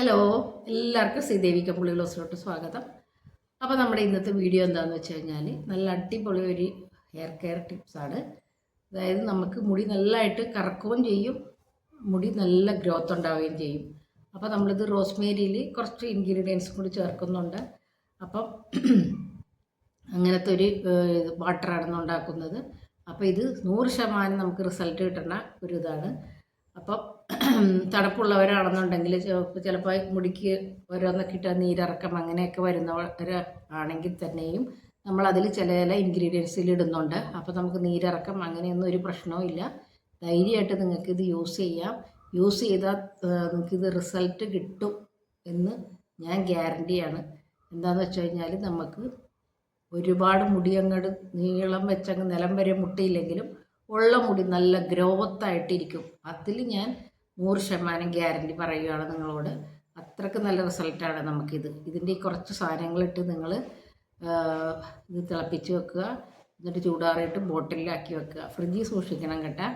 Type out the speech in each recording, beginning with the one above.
Hello, എല്ലാവർക്കും ശ്രീദേവി കപ്പുള്ളി ക്ലോസിലോട്ട് സ്വാഗതം. അപ്പോൾ നമ്മുടെ ഇന്നത്തെ വീഡിയോ എന്താണെന്ന് വെച്ച് കഴിഞ്ഞാൽ നല്ല അടിപൊളി ഒരു ഹെയർ കെയർ ടിപ്സാണ്. അതായത് നമുക്ക് മുടി നല്ലതായിട്ട് കറക്കുകയും ചെയ്യും, മുടി നല്ല ഗ്രോത്ത് ഉണ്ടാവുകയും ചെയ്യും. അപ്പോൾ നമ്മളിത് റോസ്മേരിയിൽ കുറച്ച് ഇൻഗ്രീഡിയൻസും കൂടി ചേർക്കുന്നുണ്ട്. അപ്പം അങ്ങനത്തെ ഒരു വാട്ടറാണ് ഉണ്ടാക്കുന്നത്. അപ്പോൾ ഇത് 100% നമുക്ക് റിസൾട്ട് കിട്ടുന്ന ഒരു ഇതാണ്. അപ്പം തണുപ്പുള്ളവരാണെന്നുണ്ടെങ്കിൽ ചിലപ്പോൾ മുടിക്ക് ഓരോന്നൊക്കെ ഇട്ട് നീരിറക്കം അങ്ങനെയൊക്കെ വരുന്നവർ ആണെങ്കിൽ തന്നെയും നമ്മളതിൽ ചില ഇൻഗ്രീഡിയൻസിൽ ഇടുന്നുണ്ട്. അപ്പോൾ നമുക്ക് നീരിറക്കം അങ്ങനെയൊന്നും ഒരു പ്രശ്നവും ഇല്ല. ധൈര്യമായിട്ട് നിങ്ങൾക്കിത് യൂസ് ചെയ്യാം. യൂസ് ചെയ്താൽ നിങ്ങൾക്കിത് റിസൾട്ട് കിട്ടും എന്ന് ഞാൻ ഗ്യാരണ്ടിയാണ്. എന്താണെന്ന് വെച്ച് കഴിഞ്ഞാൽ നമുക്ക് ഒരുപാട് മുടി അങ്ങോട്ട് നീളം വെച്ചങ്ങ് നിലം വരെ മുട്ടിയില്ലെങ്കിലും ഉള്ള മുടി നല്ല ഗ്രോത്തായിട്ടിരിക്കും. അതിൽ ഞാൻ 100% ഗ്യാരണ്ടി പറയുകയാണ് നിങ്ങളോട്. അത്രയ്ക്ക് നല്ല റിസൾട്ടാണ് നമുക്കിത്. ഇതിൻ്റെ ഈ കുറച്ച് സാധനങ്ങളിട്ട് നിങ്ങൾ ഇത് തിളപ്പിച്ച് വെക്കുക. എന്നിട്ട് ചൂടാറിയിട്ട് ബോട്ടിലാക്കി വെക്കുക. ഫ്രിഡ്ജിൽ സൂക്ഷിക്കണം കേട്ടോ.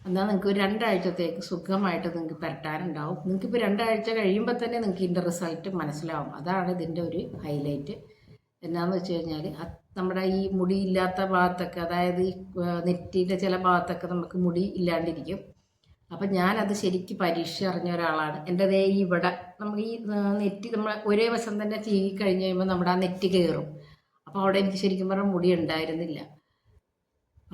എന്നാൽ നിങ്ങൾക്ക് ഒരു 2 ആഴ്ചത്തേക്ക് സുഖമായിട്ട് നിങ്ങൾക്ക് പുരട്ടാനുണ്ടാവും. നിങ്ങൾക്കിപ്പോൾ 2 ആഴ്ച കഴിയുമ്പോൾ തന്നെ നിങ്ങൾക്ക് ഇതിൻ്റെ റിസൾട്ട് മനസ്സിലാവും. അതാണ് ഇതിൻ്റെ ഒരു ഹൈലൈറ്റ്. എന്നാന്ന് വെച്ച് കഴിഞ്ഞാൽ നമ്മുടെ ഈ മുടി ഇല്ലാത്ത ഭാഗത്തൊക്കെ, അതായത് ഈ നെറ്റിൻ്റെ ചില ഭാഗത്തൊക്കെ നമുക്ക് മുടി ഇല്ലാണ്ടിരിക്കും. അപ്പം ഞാനത് ശരിക്കും പരീക്ഷ അറിഞ്ഞ ഒരാളാണ്. എൻ്റെ ദേ ഇവിടെ നമുക്ക് ഈ നെറ്റി നമ്മൾ ഒരേ വശം തന്നെ ചീകി കഴിഞ്ഞ് കഴിയുമ്പോൾ നമ്മുടെ ആ നെറ്റി കയറും. അപ്പോൾ അവിടെ എനിക്ക് ശരിക്കും പറഞ്ഞാൽ മുടി ഉണ്ടായിരുന്നില്ല.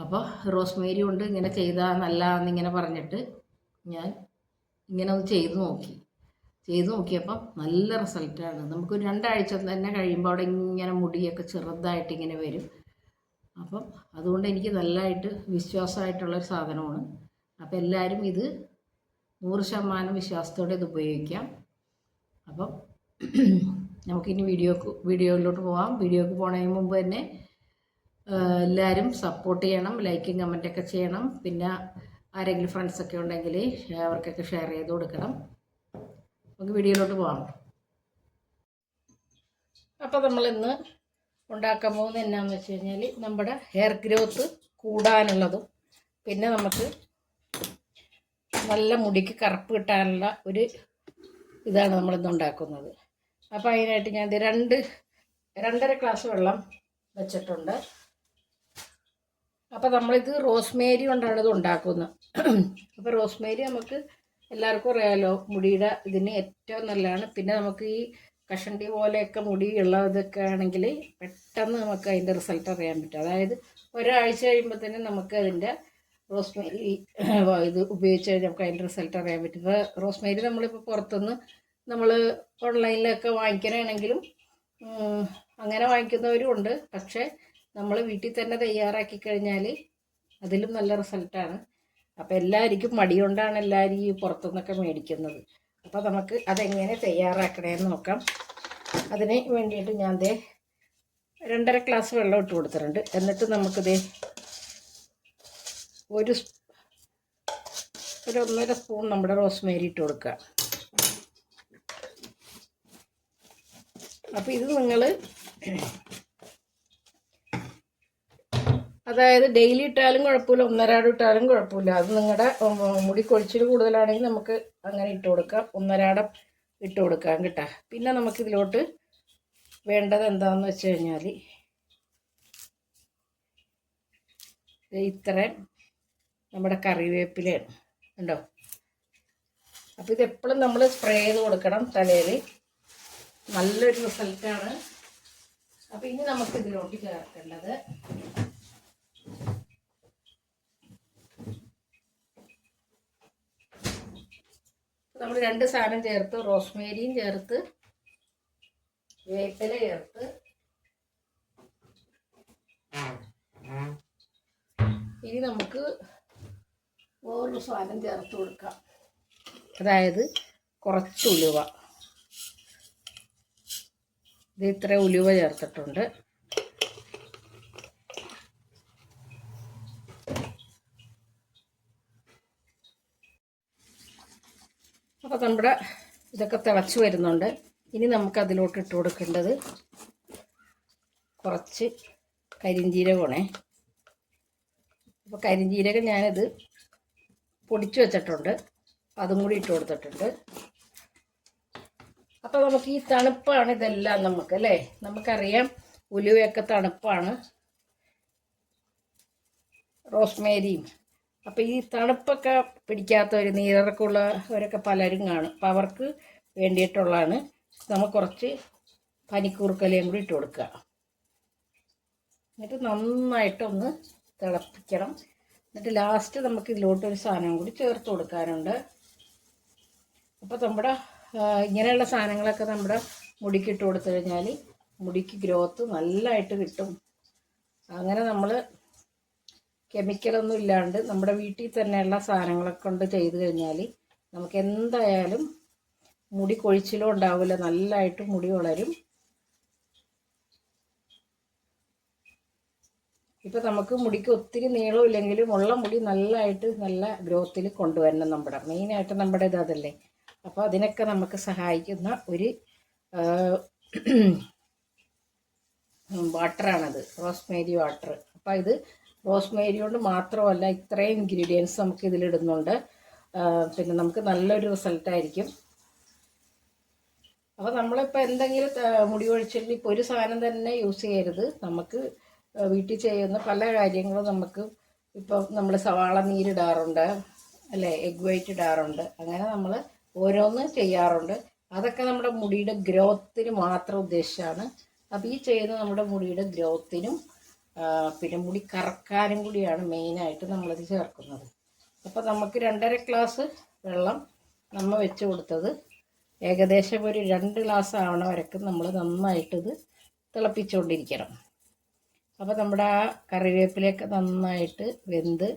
അപ്പോൾ റോസ്മേരി കൊണ്ട് ഇങ്ങനെ ചെയ്താൽ നല്ലതാണെന്നിങ്ങനെ പറഞ്ഞിട്ട് ഞാൻ ഇങ്ങനെ ഒന്ന് ചെയ്ത് നോക്കിയപ്പം നല്ല റിസൾട്ടാണ്. നമുക്കൊരു 2 ആഴ്ച തന്നെ കഴിയുമ്പോൾ അവിടെ ഇങ്ങനെ മുടിയൊക്കെ ചെറുതായിട്ട് ഇങ്ങനെ വരും. അപ്പം അതുകൊണ്ട് എനിക്ക് നല്ലതായിട്ട് വിശ്വാസമായിട്ടുള്ളൊരു സാധനമാണ്. അപ്പോൾ എല്ലാവരും ഇത് 100% വിശ്വാസത്തോടെ ഇത് ഉപയോഗിക്കാം. അപ്പം നമുക്കിനി വീഡിയോയിലോട്ട് പോകാം. വീഡിയോക്ക് പോകുന്നതിന് മുമ്പ് തന്നെ എല്ലാവരും സപ്പോർട്ട് ചെയ്യണം, ലൈക്കും കമൻറ്റൊക്കെ ചെയ്യണം. പിന്നെ ആരെങ്കിലും ഫ്രണ്ട്സൊക്കെ ഉണ്ടെങ്കിൽ അവർക്കൊക്കെ ഷെയർ ചെയ്ത് കൊടുക്കണം. നമുക്ക് വീഡിയോയിലോട്ട് പോകാം. അപ്പോൾ നമ്മളിന്ന് ഉണ്ടാക്കാൻ പോകുന്നത് എന്നാന്ന് വെച്ച് കഴിഞ്ഞാൽ നമ്മുടെ ഹെയർ ഗ്രോത്ത് കൂടാനുള്ളതും പിന്നെ നമുക്ക് നല്ല മുടിക്ക് കറുപ്പ് കിട്ടാനുള്ള ഒരു ഇതാണ് നമ്മളിന്ന് ഉണ്ടാക്കുന്നത്. അപ്പോൾ അതിനായിട്ട് ഞാൻ 2.5 ഗ്ലാസ് വെള്ളം വെച്ചിട്ടുണ്ട്. അപ്പോൾ നമ്മളിത് റോസ്മേരി കൊണ്ടാണ് ഇത് ഉണ്ടാക്കുന്നത്. അപ്പോൾ റോസ്മേരി നമുക്ക് എല്ലാവർക്കും അറിയാമല്ലോ, മുടിയുടെ ഇതിന് ഏറ്റവും നല്ലതാണ്. പിന്നെ നമുക്ക് ഈ കഷണ്ടി പോലെയൊക്കെ മുടി ഉള്ളതൊക്കെ ആണെങ്കിൽ പെട്ടെന്ന് നമുക്ക് അതിൻ്റെ റിസൾട്ട് അറിയാൻ പറ്റും. അതായത് ഒരാഴ്ച കഴിയുമ്പോൾ തന്നെ നമുക്ക് അതിൻ്റെ റോസ്മേരി ഇത് ഉപയോഗിച്ച് കഴിഞ്ഞാൽ നമുക്ക് അതിൻ്റെ റിസൾട്ട് അറിയാൻ പറ്റും. ഇപ്പോൾ റോസ്മേരി നമ്മളിപ്പോൾ പുറത്തുനിന്ന് നമ്മൾ ഓൺലൈനിലൊക്കെ വാങ്ങിക്കാനാണെങ്കിലും അങ്ങനെ വാങ്ങിക്കുന്നവരും ഉണ്ട്. പക്ഷേ നമ്മൾ വീട്ടിൽ തന്നെ തയ്യാറാക്കി കഴിഞ്ഞാൽ അതിലും നല്ല റിസൾട്ടാണ്. അപ്പോൾ എല്ലാവർക്കും മടി കൊണ്ടാണ് എല്ലാവരും ഈ പുറത്തുനിന്നൊക്കെ മേടിക്കുന്നത്. അപ്പോൾ നമുക്ക് അതെങ്ങനെ തയ്യാറാക്കണമെന്ന് നോക്കാം. അതിന് വേണ്ടിയിട്ട് ഞാൻ 2.5 ഗ്ലാസ് വെള്ളം ഇട്ട് കൊടുത്തിട്ടുണ്ട്. എന്നിട്ട് നമുക്കിത് ഒരു 1.5 സ്പൂൺ നമ്മുടെ റോസ്മേരി ഇട്ട് കൊടുക്കുക. അപ്പോൾ ഇത് നിങ്ങൾ അതായത് ഡെയിലി ഇട്ടാലും കുഴപ്പമില്ല, 1.5 ഇട്ടാലും കുഴപ്പമില്ല. അത് നിങ്ങളുടെ മുടി കൊഴിച്ചിൽ കൂടുതലാണെങ്കിൽ നമുക്ക് അങ്ങനെ ഇട്ട് കൊടുക്കാം. 1.5 ഇട്ട് കൊടുക്കാം കേട്ടോ. പിന്നെ നമുക്കിതിലോട്ട് വേണ്ടത് എന്താണെന്ന് വെച്ച് കഴിഞ്ഞാൽ ഇത്രയും നമ്മുടെ കറിവേപ്പിലയാണ് ഉണ്ടോ. അപ്പോൾ ഇതെപ്പോഴും നമ്മൾ സ്പ്രേ ചെയ്ത് കൊടുക്കണം തലയിൽ. നല്ലൊരു റിസൾട്ടാണ്. അപ്പോൾ ഇനി നമുക്കിതിലോട്ട് ചേർക്കേണ്ടത് നമ്മൾ 2 സാധനം ചേർത്ത്, റോസ്മേരിയും ചേർത്ത് വേപ്പില ചേർത്ത് ഇനി നമുക്ക് വേറൊരു സാധനം ചേർത്ത് കൊടുക്കാം. അതായത് കുറച്ച് ഉലുവ. ഇത് ഇത്ര ഉലുവ ചേർത്തിട്ടുണ്ട്. അപ്പോൾ നമ്മുടെ ഇതൊക്കെ തിളച്ച് വരുന്നുണ്ട്. ഇനി നമുക്കതിലോട്ട് ഇട്ട് കൊടുക്കേണ്ടത് കുറച്ച് കരിഞ്ജീരകമാണേ. അപ്പോൾ കരിഞ്ജീരകം ഞാനിത് പൊടിച്ചു വെച്ചിട്ടുണ്ട്, അതും കൂടി ഇട്ട് കൊടുത്തിട്ടുണ്ട്. അപ്പോൾ നമുക്ക് ഈ തണുപ്പാണ് ഇതെല്ലാം നമുക്ക് അല്ലേ, നമുക്കറിയാം ഉലുവയൊക്കെ തണുപ്പാണ്, റോസ്മേരിയും. അപ്പോൾ ഈ തണുപ്പൊക്കെ പിടിക്കാത്തവർ, നീരിറക്കമുള്ളവരൊക്കെ പലരും കാണും. അപ്പോൾ അവർക്ക് വേണ്ടിയിട്ടുള്ളതാണ്. നമുക്ക് കുറച്ച് പനിക്കൂർക്കലയും കൂടി ഇട്ട് കൊടുക്കുക. എന്നിട്ട് നന്നായിട്ടൊന്ന് തിളപ്പിക്കണം. എന്നിട്ട് ലാസ്റ്റ് നമുക്ക് ഇതിലോട്ടൊരു സാധനം കൂടി ചേർത്ത് കൊടുക്കാനുണ്ട്. അപ്പോൾ നമ്മുടെ ഇങ്ങനെയുള്ള സാധനങ്ങളൊക്കെ നമ്മുടെ മുടിക്ക് ഇട്ട് കൊടുത്തു കഴിഞ്ഞാൽ മുടിക്ക് ഗ്രോത്ത് നല്ലതായിട്ട് കിട്ടും. അങ്ങനെ നമ്മൾ കെമിക്കലൊന്നും ഇല്ലാണ്ട് നമ്മുടെ വീട്ടിൽ തന്നെയുള്ള സാധനങ്ങളൊക്കെ കൊണ്ട് ചെയ്ത് കഴിഞ്ഞാൽ നമുക്ക് എന്തായാലും മുടി കൊഴിച്ചിലും ഉണ്ടാവില്ല, നല്ലതായിട്ട് മുടി വളരും. ഇപ്പം നമുക്ക് മുടിക്ക് ഒത്തിരി നീളവും ഇല്ലെങ്കിലും ഉള്ള മുടി നല്ലതായിട്ട് നല്ല ഗ്രോത്തിൽ കൊണ്ടുവരണം. മെയിനായിട്ട് നമ്മുടെ അതല്ലേ. അപ്പോൾ അതിനൊക്കെ നമുക്ക് സഹായിക്കുന്ന ഒരു വാട്ടറാണത്, റോസ്മേരി വാട്ടർ. അപ്പോൾ ഇത് റോസ്മേരി കൊണ്ട് മാത്രമല്ല, ഇത്രയും ഇൻഗ്രീഡിയൻസ് നമുക്ക് ഇതിലിടുന്നുണ്ട്. പിന്നെ നമുക്ക് നല്ലൊരു റിസൾട്ടായിരിക്കും. അപ്പോൾ നമ്മളിപ്പോൾ എന്തെങ്കിലും മുടി കൊഴിച്ചിലിന് ഇപ്പോൾ ഒരു സാധനം തന്നെ യൂസ് ചെയ്യരുത്. നമുക്ക് വീട്ടിൽ ചെയ്യുന്ന പല കാര്യങ്ങളും നമുക്ക് ഇപ്പോൾ നമ്മൾ സവാള നീരിടാറുണ്ട് അല്ലേ, എഗ് വൈറ്റ് ഇടാറുണ്ട്, അങ്ങനെ നമ്മൾ ഓരോന്ന് ചെയ്യാറുണ്ട്. അതൊക്കെ നമ്മുടെ മുടിയുടെ ഗ്രോത്തിന് മാത്രം ഉദ്ദേശിച്ചാണ്. അപ്പോൾ ഈ ചെയ്യുന്ന നമ്മുടെ മുടിയുടെ ഗ്രോത്തിനും പിന്നെ മുടി കറക്കാനും കൂടിയാണ് മെയിനായിട്ട് നമ്മളത് ചേർക്കുന്നത്. അപ്പോൾ നമുക്ക് 2.5 ഗ്ലാസ് വെള്ളം നമ്മൾ വെച്ച് കൊടുത്തത് ഏകദേശം ഒരു 2 ഗ്ലാസ് ആവണ വരയ്ക്കും നമ്മൾ നന്നായിട്ടിത് തിളപ്പിച്ചുകൊണ്ടിരിക്കണം. അപ്പോൾ നമ്മുടെ ആ കറിവേപ്പിലയൊക്കെ നന്നായിട്ട് വെന്ത്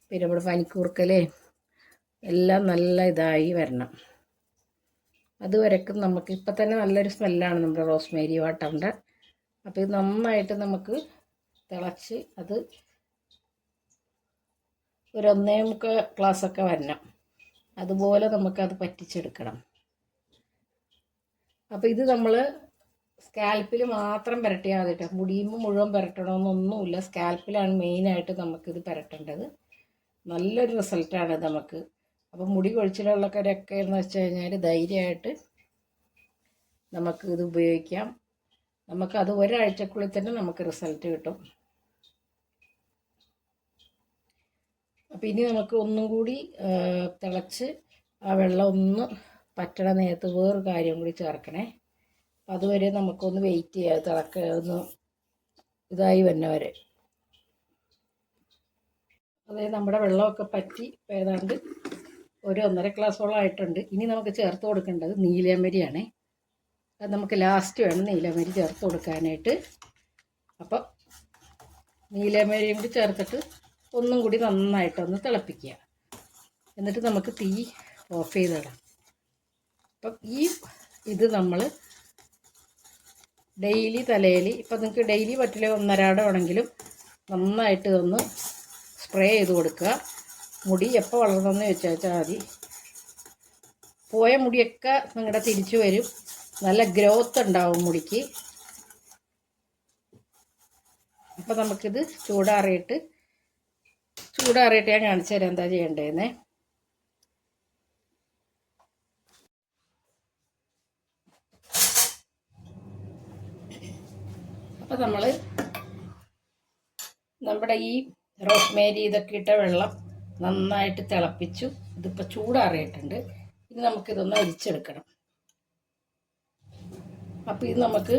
പിന്നെ നമ്മുടെ പനിക്കൂർക്കലേ എല്ലാം നല്ല ഇതായി വരണം. അതുവരയ്ക്കും നമുക്ക് ഇപ്പം തന്നെ നല്ലൊരു സ്മെല്ലാണ് നമ്മുടെ റോസ്മേരി വാട്ടറിൻ്റെ. അപ്പോൾ ഇത് നന്നായിട്ട് നമുക്ക് തിളച്ച് അത് ഒരു 1.25 ഗ്ലാസ്സൊക്കെ വരണം. അതുപോലെ നമുക്കത് പറ്റിച്ചെടുക്കണം. അപ്പോൾ ഇത് നമ്മൾ സ്കാൽപ്പിൽ മാത്രം പുരട്ടിയാൽ മതി കേട്ടോ. മുടിയുമ്പോൾ മുഴുവൻ പുരട്ടണമെന്നൊന്നുമില്ല, സ്കാൽപ്പിലാണ് മെയിനായിട്ട് നമുക്കിത് പുരട്ടേണ്ടത്. നല്ലൊരു റിസൾട്ടാണ് നമുക്ക്. അപ്പോൾ മുടി കൊഴിച്ചിലുള്ളവരൊക്കെ എന്ന് വെച്ച് കഴിഞ്ഞാൽ ധൈര്യമായിട്ട് നമുക്കിത് ഉപയോഗിക്കാം. നമുക്കത് ഒരാഴ്ചക്കുള്ളിൽ തന്നെ നമുക്ക് റിസൾട്ട് കിട്ടും. അപ്പോൾ ഇനി നമുക്ക് ഒന്നും കൂടി തിളച്ച് ആ വെള്ളം ഒന്ന് പറ്റണ നേരത്ത് വേറൊരു കാര്യം കൂടി ചേർക്കണേ. അപ്പം അതുവരെ നമുക്കൊന്ന് വെയിറ്റ് ചെയ്യാം, ഒന്ന് ഇതായി വന്നവരെ. അതായത് നമ്മുടെ വെള്ളമൊക്കെ പറ്റി ഏതാണ്ട് ഒരു 1.5 ഗ്ലാസോളം ആയിട്ടുണ്ട്. ഇനി നമുക്ക് ചേർത്ത് കൊടുക്കേണ്ടത് നീലമരിയാണേ. അത് നമുക്ക് ലാസ്റ്റ് വേണം നീലമരി ചേർത്ത് കൊടുക്കാനായിട്ട്. അപ്പം നീലമരിയും കൂടി ചേർത്തിട്ട് ഒന്നും കൂടി നന്നായിട്ടൊന്ന് തിളപ്പിക്കുക. എന്നിട്ട് നമുക്ക് തീ ഓഫ് ചെയ്തിടാം. അപ്പം ഇത് നമ്മൾ ഡെയിലി തലയിൽ, ഇപ്പം നിങ്ങൾക്ക് ഡെയിലി പറ്റില്ല, 1.5 വേണമെങ്കിലും നന്നായിട്ട് ഒന്ന് സ്പ്രേ ചെയ്ത് കൊടുക്കുക. മുടി എപ്പോൾ വളർന്നെന്ന് വെച്ചാൽ മതി. പോയ മുടിയൊക്കെ നിങ്ങളുടെ തിരിച്ചു വരും, നല്ല ഗ്രോത്ത് ഉണ്ടാവും മുടിക്ക്. അപ്പം നമുക്കിത് ചൂടാറിയിട്ട് ഞാൻ കാണിച്ചു തരാം എന്താ ചെയ്യേണ്ടതെന്നേ. അപ്പോൾ നമ്മൾ നമ്മുടെ ഈ റോസ്മേരി ഇതൊക്കെ ഇട്ട വെള്ളം നന്നായിട്ട് തിളപ്പിച്ചു. ഇതിപ്പോൾ ചൂടാറിയിട്ടുണ്ട്. ഇനി നമുക്കിതൊന്ന് അരിച്ചെടുക്കണം. അപ്പോൾ ഇത് നമുക്ക്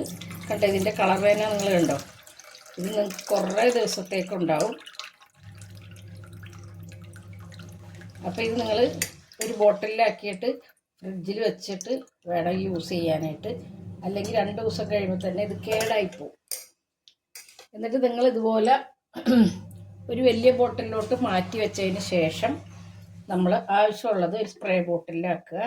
കണ്ടോ, ഇതിൻ്റെ കളർ തന്നെ നിങ്ങൾ കണ്ടോ, ഇത് നിങ്ങൾക്ക് കുറേ ദിവസത്തേക്കുണ്ടാവും. അപ്പോൾ ഇത് നിങ്ങൾ ഒരു ബോട്ടിലാക്കിയിട്ട് ഫ്രിഡ്ജിൽ വെച്ചിട്ട് വേണം യൂസ് ചെയ്യാനായിട്ട്. അല്ലെങ്കിൽ 2 ദിവസം കഴിയുമ്പോൾ തന്നെ ഇത് കേടായിപ്പോവും. എന്നിട്ട് നിങ്ങൾ ഇതുപോലെ ഒരു വലിയ ബോട്ടിലോട്ട് മാറ്റി വെച്ചതിന് ശേഷം നമ്മൾ ആവശ്യമുള്ളത് ഒരു സ്പ്രേ ബോട്ടിലാക്കുക.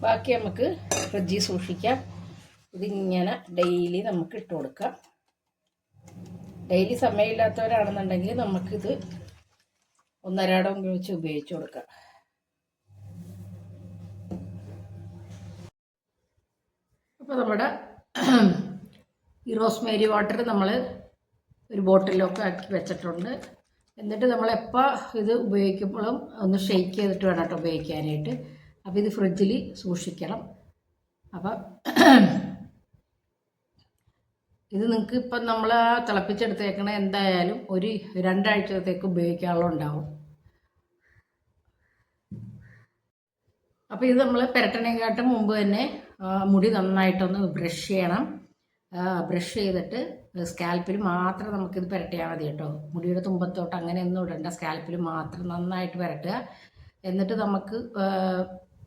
ബാക്കി നമുക്ക് ഫ്രിഡ്ജിൽ സൂക്ഷിക്കാം. ഇതിങ്ങനെ ഡെയിലി നമുക്ക് ഇട്ട് കൊടുക്കാം. ഡെയിലി സമയമില്ലാത്തവരാണെന്നുണ്ടെങ്കിൽ നമുക്കിത് 1.5 വെച്ച് ഉപയോഗിച്ച് കൊടുക്കാം. അപ്പോൾ നമ്മുടെ ഈ റോസ്മേരി വാട്ടർ നമ്മൾ ഒരു ബോട്ടിലൊക്കെ ആക്കി വെച്ചിട്ടുണ്ട്. എന്നിട്ട് നമ്മളെപ്പോൾ ഇത് ഉപയോഗിക്കുമ്പോഴും ഒന്ന് ഷെയ്ക്ക് ചെയ്തിട്ട് വേണം കേട്ടോ ഉപയോഗിക്കാനായിട്ട്. അപ്പോൾ ഇത് ഫ്രിഡ്ജിൽ സൂക്ഷിക്കണം. അപ്പം ഇത് നിങ്ങൾക്ക് ഇപ്പം നമ്മൾ തിളപ്പിച്ചെടുത്തേക്കണ എന്തായാലും ഒരു 2 ആഴ്ചത്തേക്ക് ഉപയോഗിക്കാനുള്ള ഉണ്ടാവും. അപ്പോൾ ഇത് നമ്മൾ പുരട്ടണേക്കാട്ടും മുമ്പ് തന്നെ മുടി നന്നായിട്ടൊന്ന് ബ്രഷ് ചെയ്യണം. ബ്രഷ് ചെയ്തിട്ട് സ്കാൽപ്പിൽ മാത്രം നമുക്കിത് പുരട്ടിയാൽ മതി കേട്ടോ. മുടിയുടെ തുമ്പത്തോട്ട് അങ്ങനെയൊന്നും ഇടണ്ട, സ്കാൽപ്പിൽ മാത്രം നന്നായിട്ട് പുരട്ടുക. എന്നിട്ട് നമുക്ക്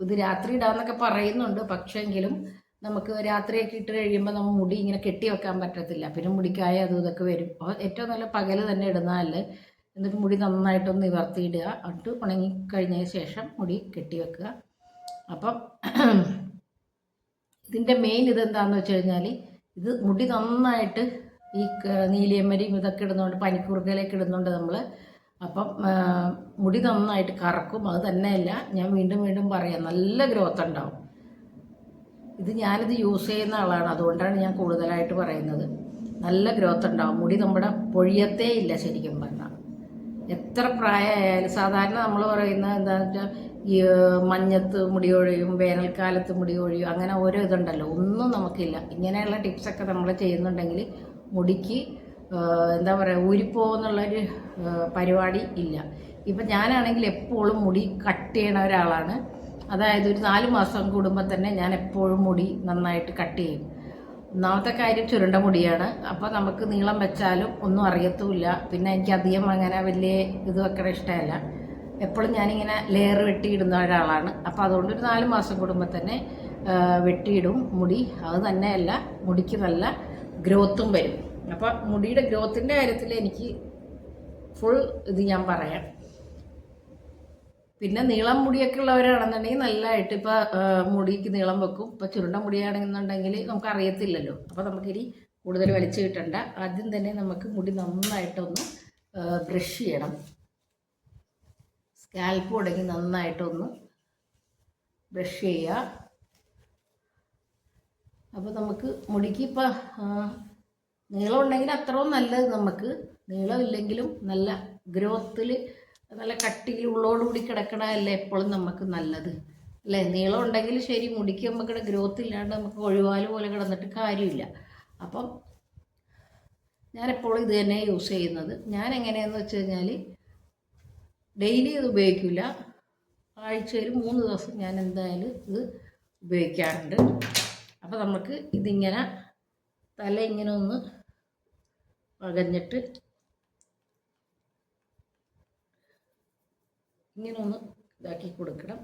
ഇത് രാത്രി ഇടാമെന്നൊക്കെ പറയുന്നുണ്ട്. പക്ഷേങ്കിലും നമുക്ക് രാത്രിയൊക്കെ ഇട്ട് കഴിയുമ്പോൾ നമ്മൾ മുടി ഇങ്ങനെ കെട്ടി വെക്കാൻ പറ്റത്തില്ല. പിന്നെ മുടിക്കായ അതും ഇതൊക്കെ വരും. അപ്പോൾ ഏറ്റവും നല്ല പകൽ തന്നെ ഇടുന്നതല്ലേ. എന്നിട്ട് മുടി നന്നായിട്ടൊന്ന് നിവർത്തിയിടുക. എന്നിട്ട് ഉണങ്ങി കഴിഞ്ഞതിന് ശേഷം മുടി കെട്ടി വെക്കുക. അപ്പം ഇതിൻ്റെ മെയിൻ ഇതെന്താണെന്ന് വെച്ച് കഴിഞ്ഞാൽ ഇത് മുടി നന്നായിട്ട് ഈ നീലിയമ്മരിയും ഇതൊക്കെ ഇടുന്നതുകൊണ്ട്, പനിക്കൂർക്കയിലൊക്കെ ഇടുന്നുണ്ട് നമ്മൾ. അപ്പം മുടി നന്നായിട്ട് കറക്കും. അത് തന്നെയല്ല, ഞാൻ വീണ്ടും വീണ്ടും പറയാം, നല്ല ഗ്രോത്ത് ഉണ്ടാവും. ഞാനിത് യൂസ് ചെയ്യുന്ന ആളാണ്, അതുകൊണ്ടാണ് ഞാൻ കൂടുതലായിട്ട് പറയുന്നത്. നല്ല ഗ്രോത്ത് ഉണ്ടാവും. മുടി നമ്മുടെ പൊഴിയത്തേ ഇല്ല ശരിക്കും പറഞ്ഞാൽ. എത്ര പ്രായമായാലും സാധാരണ നമ്മൾ പറയുന്നത് എന്താണെന്ന് വെച്ചാൽ ഈ മഞ്ഞത്ത് മുടി കൊഴിയും, വേനൽക്കാലത്ത് മുടി കൊഴിയും, അങ്ങനെ ഓരോ ഇതുണ്ടല്ലോ. ഒന്നും നമുക്കില്ല. ഇങ്ങനെയുള്ള ടിപ്സൊക്കെ നമ്മൾ ചെയ്യുന്നുണ്ടെങ്കിൽ മുടിക്ക് എന്താ പറയുക, ഊരിപ്പോകുന്നുള്ളൊരു പരിപാടി ഇല്ല. ഇപ്പം ഞാനാണെങ്കിൽ എപ്പോഴും മുടി കട്ട് ചെയ്യണ ഒരാളാണ്. അതായത് ഒരു 4 മാസം കൂടുമ്പോൾ തന്നെ ഞാൻ എപ്പോഴും മുടി നന്നായിട്ട് കട്ട് ചെയ്യും. ഒന്നാമത്തെ കാര്യം ചുരുണ്ട മുടിയാണ്. അപ്പോൾ നമുക്ക് നീളം വെച്ചാലും ഒന്നും അറിയത്തുമില്ല. പിന്നെ എനിക്ക് അധികം അങ്ങനെ വലിയ ഇത് വെക്കണ ഇഷ്ടമല്ല. എപ്പോഴും ഞാനിങ്ങനെ ലെയർ വെട്ടിയിടുന്ന ഒരാളാണ്. അപ്പോൾ അതുകൊണ്ട് ഒരു 4 മാസം കൂടുമ്പോൾ തന്നെ വെട്ടിയിടും മുടി. അത് തന്നെയല്ല, മുടിക്ക് നല്ല ഗ്രോത്തും വരും. അപ്പോൾ മുടിയുടെ ഗ്രോത്തിൻ്റെ കാര്യത്തിൽ എനിക്ക് ഫുൾ ഇത് ഞാൻ പറയാം. പിന്നെ നീളം മുടിയൊക്കെ ഉള്ളവരാണെന്നുണ്ടെങ്കിൽ നല്ലതായിട്ട് ഇപ്പോൾ മുടിക്ക് നീളം വെക്കും. ഇപ്പോൾ ചുരുണ്ട മുടിയാണെന്നുണ്ടെങ്കിൽ നമുക്ക് അറിയത്തില്ലല്ലോ. അപ്പോൾ നമുക്കിനി കൂടുതൽ വലിച്ചു കിട്ടണ്ട. ആദ്യം തന്നെ നമുക്ക് മുടി നന്നായിട്ടൊന്ന് ബ്രഷ് ചെയ്യണം. സ്കാൽപ്പ് തുടങ്ങി നന്നായിട്ടൊന്ന് ബ്രഷ് ചെയ്യുക. അപ്പോൾ നമുക്ക് മുടിക്ക് ഇപ്പോൾ നീളം ഉണ്ടെങ്കിൽ അത്രയും നല്ലത്. നമുക്ക് നീളമില്ലെങ്കിലും നല്ല ഗ്രോത്തിൽ നല്ല കട്ടിയിൽ ഉള്ളോടുകൂടി കിടക്കണതല്ലേ എപ്പോഴും നമുക്ക് നല്ലത് അല്ലേ. നീളം ഉണ്ടെങ്കിൽ ശരി, മുടിക്ക് നമുക്കിടെ ഗ്രോത്ത് ഇല്ലാണ്ട് നമുക്ക് ഒഴിവാല് പോലെ കിടന്നിട്ട് കാര്യമില്ല. അപ്പം ഞാനെപ്പോഴും ഇത് തന്നെ യൂസ് ചെയ്യുന്നത്. ഞാൻ എങ്ങനെയാണെന്ന് വെച്ച് കഴിഞ്ഞാൽ ഡെയിലി ഇത് ഉപയോഗിക്കില്ല. ആഴ്ചയിൽ 3 ദിവസം ഞാൻ എന്തായാലും ഇത് ഉപയോഗിക്കാറുണ്ട്. അപ്പോൾ നമുക്ക് ഇതിങ്ങനെ തല ഇങ്ങനെ ഒന്ന് വകഞ്ഞിട്ട് ഇങ്ങനെ ഒന്ന് ഇതാക്കി കൊടുക്കണം.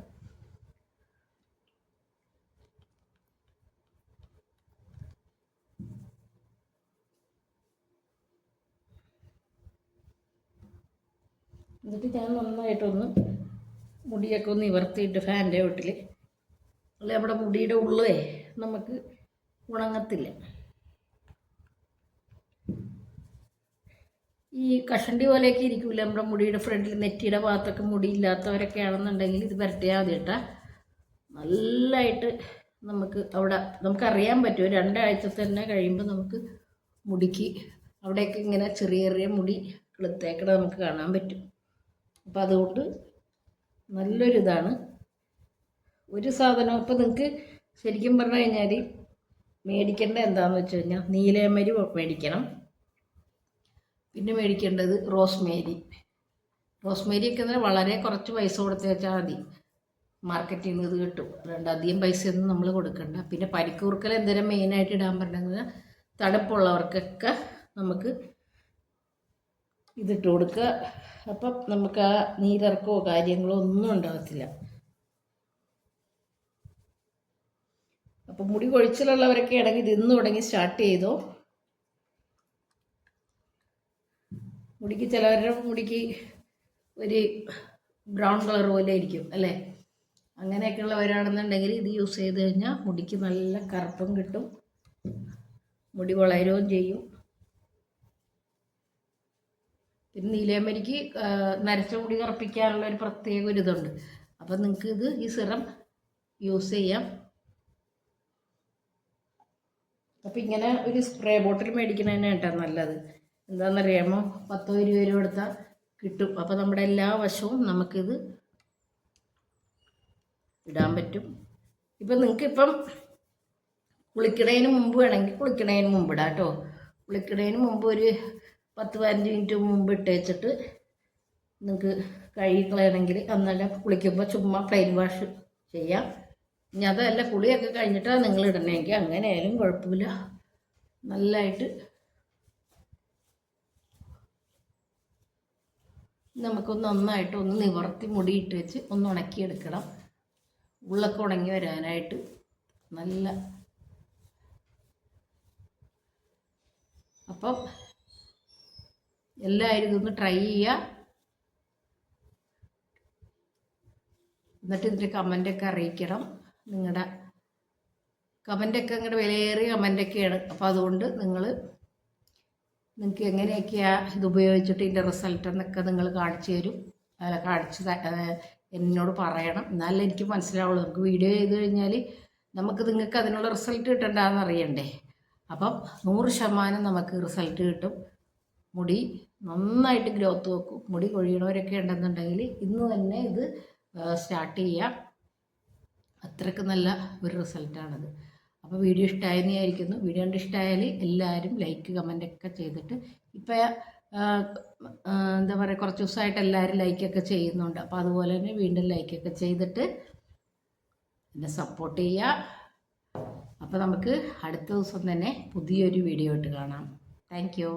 എന്നിട്ട് ഞാൻ നന്നായിട്ടൊന്ന് മുടിയൊക്കെ ഒന്ന് നിവർത്തിയിട്ട് ഫാൻ്റെ വീട്ടിൽ, അല്ലെ നമ്മുടെ മുടിയുടെ ഉള്ളേ നമുക്ക് ഉണങ്ങത്തില്ല. ഈ കഷണ്ടി പോലെയൊക്കെ ഇരിക്കില്ല നമ്മുടെ മുടിയുടെ ഫ്രണ്ടിൽ, നെറ്റിയുടെ ഭാഗത്തൊക്കെ മുടിയില്ലാത്തവരൊക്കെ ആണെന്നുണ്ടെങ്കിൽ ഇത് പുരട്ടിയാൽ മതി കേട്ടോ. നല്ലതായിട്ട് നമുക്ക് അവിടെ നമുക്കറിയാൻ പറ്റും. 2 ആഴ്ച തന്നെ കഴിയുമ്പോൾ നമുക്ക് മുടിക്ക് അവിടെയൊക്കെ ഇങ്ങനെ ചെറിയ ചെറിയ മുടി കിളുത്തേക്കട നമുക്ക് കാണാൻ പറ്റും. അപ്പോൾ അതുകൊണ്ട് നല്ലൊരിതാണ്. ഒരു സാധനം ഇപ്പോൾ നിങ്ങൾക്ക് ശരിക്കും പറഞ്ഞു കഴിഞ്ഞാൽ മേടിക്കേണ്ടത് എന്താണെന്ന് വെച്ച് കഴിഞ്ഞാൽ നീലയമരി മേടിക്കണം. പിന്നെ മേടിക്കേണ്ടത് റോസ്മേരി. റോസ്മേരിയൊക്കെ എന്നാൽ വളരെ കുറച്ച് പൈസ കൊടുത്ത് വെച്ചാൽ മതി, മാർക്കറ്റിൽ നിന്ന് ഇത് കിട്ടും. അതുകൊണ്ട് അധികം പൈസയൊന്നും നമ്മൾ കൊടുക്കണ്ട. പിന്നെ പനിക്കൂർക്കൽ എന്തെങ്കിലും മെയിനായിട്ട് ഇടാൻ പറ്റുന്നത് തണുപ്പുള്ളവർക്കൊക്കെ നമുക്ക് ഇതിട്ട് കൊടുക്കുക. അപ്പം നമുക്ക് ആ നീരിറക്കമോ കാര്യങ്ങളോ ഒന്നും ഉണ്ടാകത്തില്ല. അപ്പം മുടി കൊഴിച്ചിലുള്ളവരൊക്കെ ആണെങ്കിൽ ഇത് ഇന്ന് തുടങ്ങി സ്റ്റാർട്ട് ചെയ്തോ. മുടിക്ക് ചിലവരുടെ മുടിക്ക് ഒരു ബ്രൗൺ കളർ പോലെ ഇരിക്കും അല്ലേ. അങ്ങനെയൊക്കെ ഉള്ളവരാണെന്നുണ്ടെങ്കിൽ ഇത് യൂസ് ചെയ്ത് കഴിഞ്ഞാൽ മുടിക്ക് നല്ല കറുപ്പും കിട്ടും, മുടി വളരുകയും ചെയ്യും. പിന്നെ നീലയമരിക്ക് നരച്ച മുടി കറുപ്പിക്കാനുള്ള ഒരു പ്രത്യേക ഒരു ഇതുണ്ട്. അപ്പം നിങ്ങൾക്ക് ഇത് ഈ സിറം യൂസ് ചെയ്യാം. അപ്പം ഇങ്ങനെ ഒരു സ്പ്രേ ബോട്ടിൽ മേടിക്കുന്നതന്നെ കേട്ടോ നല്ലത്. എന്താണെന്നറിയാമോ, 10-20 രൂപ കൊടുത്താൽ കിട്ടും. അപ്പോൾ നമ്മുടെ എല്ലാ വശവും നമുക്കിത് ഇടാൻ പറ്റും. ഇപ്പം നിങ്ങൾക്കിപ്പം കുളിക്കണതിന് മുമ്പ് വേണമെങ്കിൽ കുളിക്കണതിന് മുമ്പ് ഇടാം കേട്ടോ. കുളിക്കണതിന് മുമ്പ് ഒരു 10-15 മിനിറ്റ് മുമ്പ് ഇട്ട് വെച്ചിട്ട് നിങ്ങൾക്ക് കഴുകി കളയണമെങ്കിൽ അന്നല്ല കുളിക്കുമ്പോൾ ചുമ്മാ പ്ലെയിൻ വാഷ് ചെയ്യാം. ഇനി അതല്ല കുളിയൊക്കെ കഴിഞ്ഞിട്ടാണ് നിങ്ങൾ ഇടണമെങ്കിൽ അങ്ങനെയായാലും കുഴപ്പമില്ല. നല്ലതായിട്ട് നമുക്കൊന്ന് നന്നായിട്ട് ഒന്ന് നിവർത്തി മുടിയിട്ട് വെച്ച് ഒന്ന് ഉണക്കിയെടുക്കണം. ഉള്ളൊക്കെ ഉണങ്ങി വരാനായിട്ട് നല്ല. അപ്പം എല്ലാവരും ഇതൊന്ന് ട്രൈ ചെയ്യുക. എന്നിട്ട് ഇതിൻ്റെ കമൻ്റൊക്കെ അറിയിക്കണം. നിങ്ങളുടെ കമൻ്റൊക്കെ നിങ്ങളുടെ വിലയേറിയ കമൻ്റൊക്കെയാണ്. അപ്പോൾ അതുകൊണ്ട് നിങ്ങൾക്ക് എങ്ങനെയൊക്കെയാണ് ഇത് ഉപയോഗിച്ചിട്ട് ഇതിൻ്റെ റിസൾട്ട് എന്നൊക്കെ നിങ്ങൾ കാണിച്ചു തരും. എന്നോട് പറയണം. എന്നാലേ എനിക്ക് മനസ്സിലാവുള്ളൂ. നമുക്ക് വീഡിയോ ചെയ്ത് കഴിഞ്ഞാൽ നിങ്ങൾക്ക് അതിനുള്ള റിസൾട്ട് കിട്ടണ്ടെന്ന് അറിയണ്ടേ. അപ്പം 100% നമുക്ക് റിസൾട്ട് കിട്ടും. മുടി നന്നായിട്ട് ഗ്രോത്ത് വെക്കും. മുടി കൊഴിയണവരൊക്കെ ഉണ്ടെന്നുണ്ടെങ്കിൽ ഇന്ന് തന്നെ ഇത് സ്റ്റാർട്ട് ചെയ്യാം. അത്രയ്ക്ക് നല്ല ഒരു റിസൾട്ടാണത്. അപ്പോൾ വീഡിയോ ഇഷ്ടമായെന്ന് വിചാരിക്കുന്നു. വീഡിയോ കണ്ട് ഇഷ്ടമായാൽ എല്ലാവരും ലൈക്ക് കമൻ്റൊക്കെ ചെയ്തിട്ട്, ഇപ്പം എന്താ പറയുക, കുറച്ച് ദിവസമായിട്ട് എല്ലാവരും ലൈക്കൊക്കെ ചെയ്യുന്നുണ്ട്. അപ്പോൾ അതുപോലെ തന്നെ വീണ്ടും ലൈക്കൊക്കെ ചെയ്തിട്ട് എന്നെ സപ്പോർട്ട് ചെയ്യുക. അപ്പോൾ നമുക്ക് അടുത്ത ദിവസം തന്നെ പുതിയൊരു വീഡിയോ ആയിട്ട് കാണാം. Thank you.